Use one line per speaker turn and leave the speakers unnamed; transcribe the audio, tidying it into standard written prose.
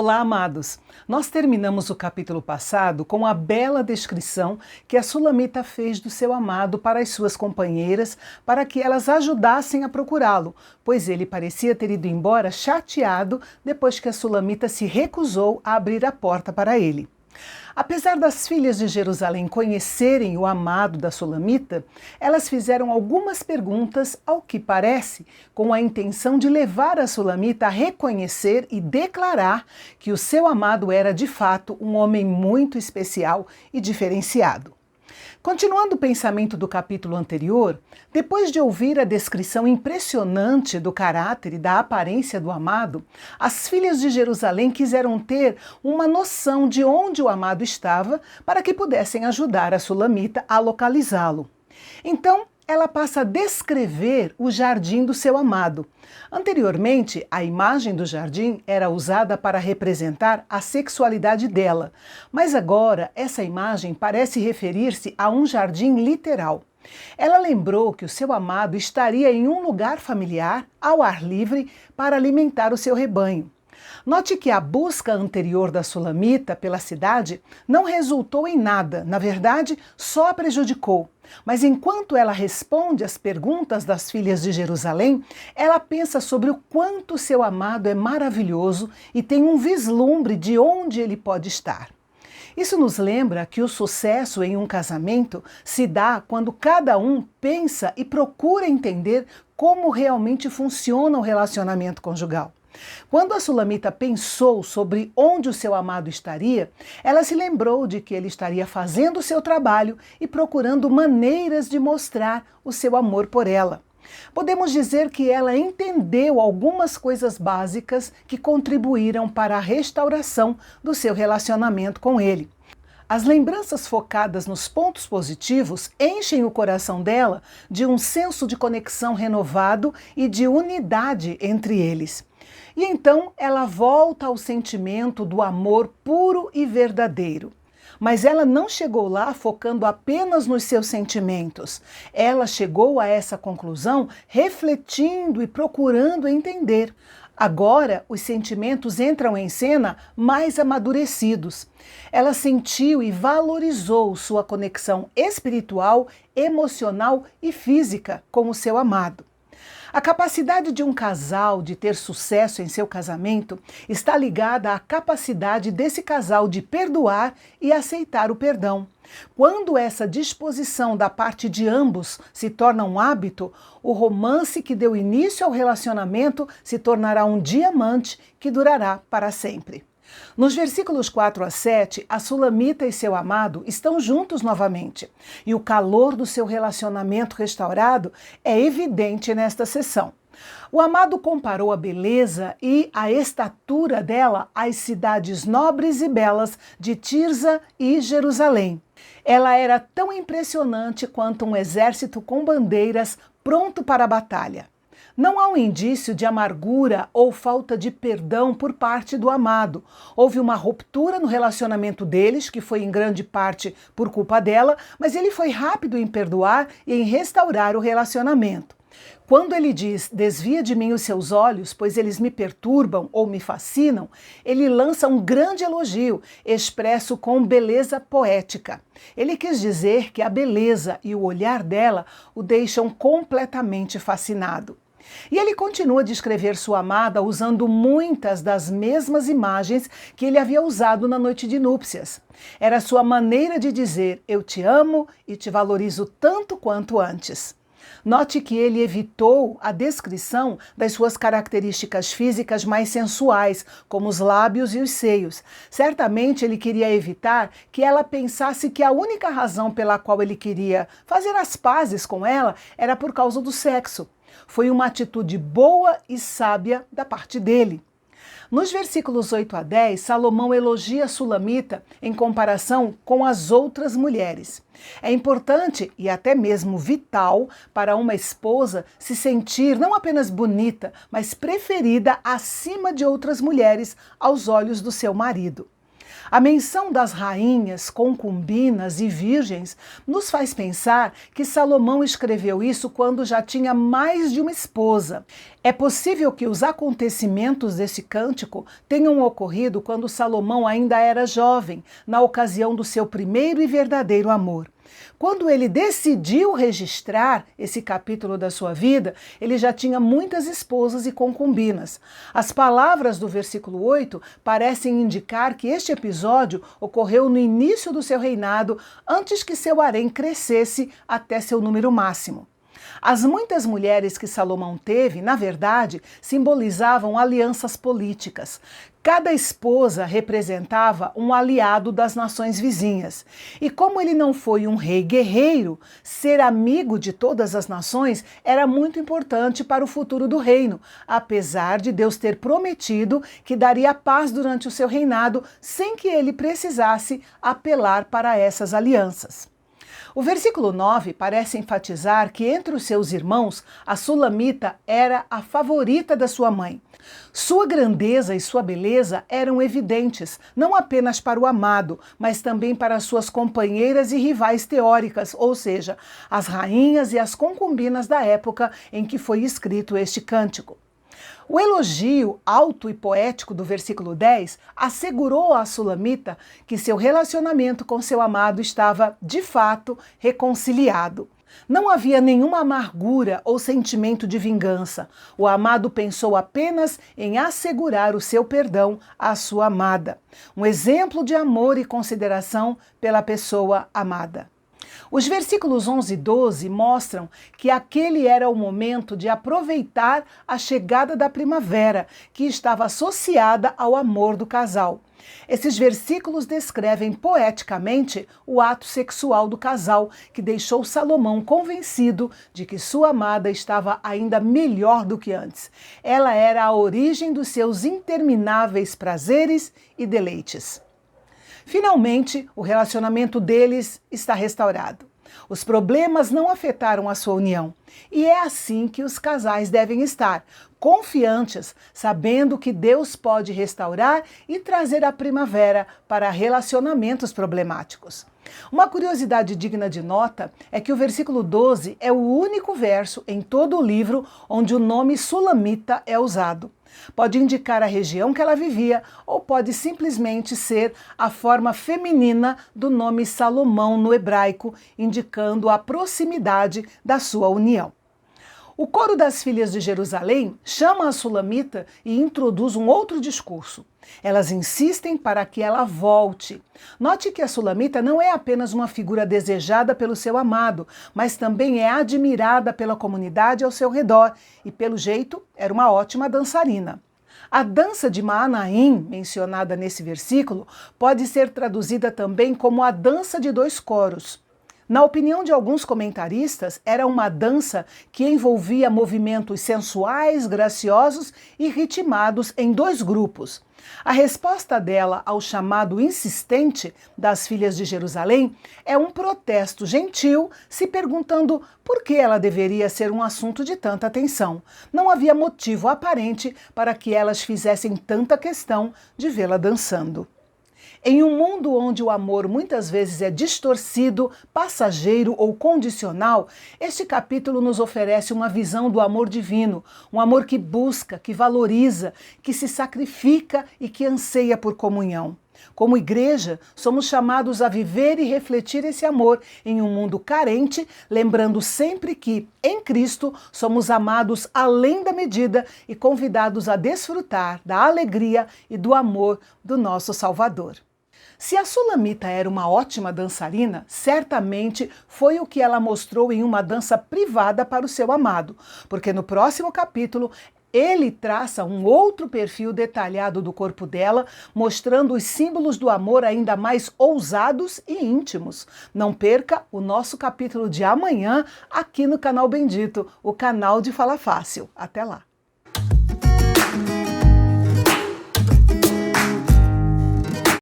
Olá, amados! Nós terminamos o capítulo passado com a bela descrição que a Sulamita fez do seu amado para as suas companheiras, para que elas ajudassem a procurá-lo, pois ele parecia ter ido embora chateado depois que a Sulamita se recusou a abrir a porta para ele. Apesar das filhas de Jerusalém conhecerem o amado da Sulamita, elas fizeram algumas perguntas, ao que parece, com a intenção de levar a Sulamita a reconhecer e declarar que o seu amado era, de fato, um homem muito especial e diferenciado. Continuando o pensamento do capítulo anterior, depois de ouvir a descrição impressionante do caráter e da aparência do amado, as filhas de Jerusalém quiseram ter uma noção de onde o amado estava para que pudessem ajudar a Sulamita a localizá-lo. Então, ela passa a descrever o jardim do seu amado. Anteriormente, a imagem do jardim era usada para representar a sexualidade dela, mas agora essa imagem parece referir-se a um jardim literal. Ela lembrou que o seu amado estaria em um lugar familiar, ao ar livre, para alimentar o seu rebanho. Note que a busca anterior da Sulamita pela cidade não resultou em nada, na verdade, só a prejudicou. Mas enquanto ela responde às perguntas das filhas de Jerusalém, ela pensa sobre o quanto seu amado é maravilhoso e tem um vislumbre de onde ele pode estar. Isso nos lembra que o sucesso em um casamento se dá quando cada um pensa e procura entender como realmente funciona o relacionamento conjugal. Quando a Sulamita pensou sobre onde o seu amado estaria, ela se lembrou de que ele estaria fazendo o seu trabalho e procurando maneiras de mostrar o seu amor por ela. Podemos dizer que ela entendeu algumas coisas básicas que contribuíram para a restauração do seu relacionamento com ele. As lembranças focadas nos pontos positivos enchem o coração dela de um senso de conexão renovado e de unidade entre eles. E então ela volta ao sentimento do amor puro e verdadeiro. Mas ela não chegou lá focando apenas nos seus sentimentos. Ela chegou a essa conclusão refletindo e procurando entender. Agora, os sentimentos entram em cena mais amadurecidos. Ela sentiu e valorizou sua conexão espiritual, emocional e física com o seu amado. A capacidade de um casal de ter sucesso em seu casamento está ligada à capacidade desse casal de perdoar e aceitar o perdão. Quando essa disposição da parte de ambos se torna um hábito, o romance que deu início ao relacionamento se tornará um diamante que durará para sempre. Nos versículos 4 a 7, a Sulamita e seu amado estão juntos novamente, e o calor do seu relacionamento restaurado é evidente nesta sessão. O amado comparou a beleza e a estatura dela às cidades nobres e belas de Tirza e Jerusalém. Ela era tão impressionante quanto um exército com bandeiras pronto para a batalha. Não há um indício de amargura ou falta de perdão por parte do amado. Houve uma ruptura no relacionamento deles, que foi em grande parte por culpa dela, mas ele foi rápido em perdoar e em restaurar o relacionamento. Quando ele diz, desvia de mim os seus olhos, pois eles me perturbam ou me fascinam, ele lança um grande elogio, expresso com beleza poética. Ele quis dizer que a beleza e o olhar dela o deixam completamente fascinado. E ele continua a descrever sua amada usando muitas das mesmas imagens que ele havia usado na noite de núpcias. Era sua maneira de dizer, eu te amo e te valorizo tanto quanto antes. Note que ele evitou a descrição das suas características físicas mais sensuais, como os lábios e os seios. Certamente ele queria evitar que ela pensasse que a única razão pela qual ele queria fazer as pazes com ela era por causa do sexo. Foi uma atitude boa e sábia da parte dele. Nos versículos 8 a 10, Salomão elogia Sulamita em comparação com as outras mulheres. É importante e até mesmo vital para uma esposa se sentir não apenas bonita, mas preferida acima de outras mulheres aos olhos do seu marido. A menção das rainhas, concubinas e virgens nos faz pensar que Salomão escreveu isso quando já tinha mais de uma esposa. É possível que os acontecimentos desse cântico tenham ocorrido quando Salomão ainda era jovem, na ocasião do seu primeiro e verdadeiro amor. Quando ele decidiu registrar esse capítulo da sua vida, ele já tinha muitas esposas e concubinas. As palavras do versículo 8 parecem indicar que este episódio ocorreu no início do seu reinado, antes que seu harém crescesse até seu número máximo. As muitas mulheres que Salomão teve, na verdade, simbolizavam alianças políticas. Cada esposa representava um aliado das nações vizinhas. E como ele não foi um rei guerreiro, ser amigo de todas as nações era muito importante para o futuro do reino, apesar de Deus ter prometido que daria paz durante o seu reinado sem que ele precisasse apelar para essas alianças. O versículo 9 parece enfatizar que entre os seus irmãos, a Sulamita era a favorita da sua mãe. Sua grandeza e sua beleza eram evidentes, não apenas para o amado, mas também para suas companheiras e rivais teóricas, ou seja, as rainhas e as concubinas da época em que foi escrito este cântico. O elogio alto e poético do versículo 10 assegurou à Sulamita que seu relacionamento com seu amado estava, de fato, reconciliado. Não havia nenhuma amargura ou sentimento de vingança. O amado pensou apenas em assegurar o seu perdão à sua amada. Um exemplo de amor e consideração pela pessoa amada. Os versículos 11 e 12 mostram que aquele era o momento de aproveitar a chegada da primavera, que estava associada ao amor do casal. Esses versículos descrevem poeticamente o ato sexual do casal, que deixou Salomão convencido de que sua amada estava ainda melhor do que antes. Ela era a origem dos seus intermináveis prazeres e deleites. Finalmente, o relacionamento deles está restaurado. Os problemas não afetaram a sua união. E é assim que os casais devem estar, confiantes, sabendo que Deus pode restaurar e trazer a primavera para relacionamentos problemáticos. Uma curiosidade digna de nota é que o versículo 12 é o único verso em todo o livro onde o nome Sulamita é usado. Pode indicar a região que ela vivia ou pode simplesmente ser a forma feminina do nome Salomão no hebraico, indicando a proximidade da sua união. O coro das filhas de Jerusalém chama a Sulamita e introduz um outro discurso. Elas insistem para que ela volte. Note que a Sulamita não é apenas uma figura desejada pelo seu amado, mas também é admirada pela comunidade ao seu redor e, pelo jeito, era uma ótima dançarina. A dança de Maanaim, mencionada nesse versículo, pode ser traduzida também como a dança de dois coros. Na opinião de alguns comentaristas, era uma dança que envolvia movimentos sensuais, graciosos e ritmados em dois grupos. A resposta dela ao chamado insistente das filhas de Jerusalém é um protesto gentil, se perguntando por que ela deveria ser um assunto de tanta atenção. Não havia motivo aparente para que elas fizessem tanta questão de vê-la dançando. Em um mundo onde o amor muitas vezes é distorcido, passageiro ou condicional, este capítulo nos oferece uma visão do amor divino, um amor que busca, que valoriza, que se sacrifica e que anseia por comunhão. Como igreja, somos chamados a viver e refletir esse amor em um mundo carente, lembrando sempre que, em Cristo, somos amados além da medida e convidados a desfrutar da alegria e do amor do nosso Salvador. Se a Sulamita era uma ótima dançarina, certamente foi o que ela mostrou em uma dança privada para o seu amado, porque no próximo capítulo ele traça um outro perfil detalhado do corpo dela, mostrando os símbolos do amor ainda mais ousados e íntimos. Não perca o nosso capítulo de amanhã aqui no Canal Bendito, o canal de Fala Fácil. Até lá!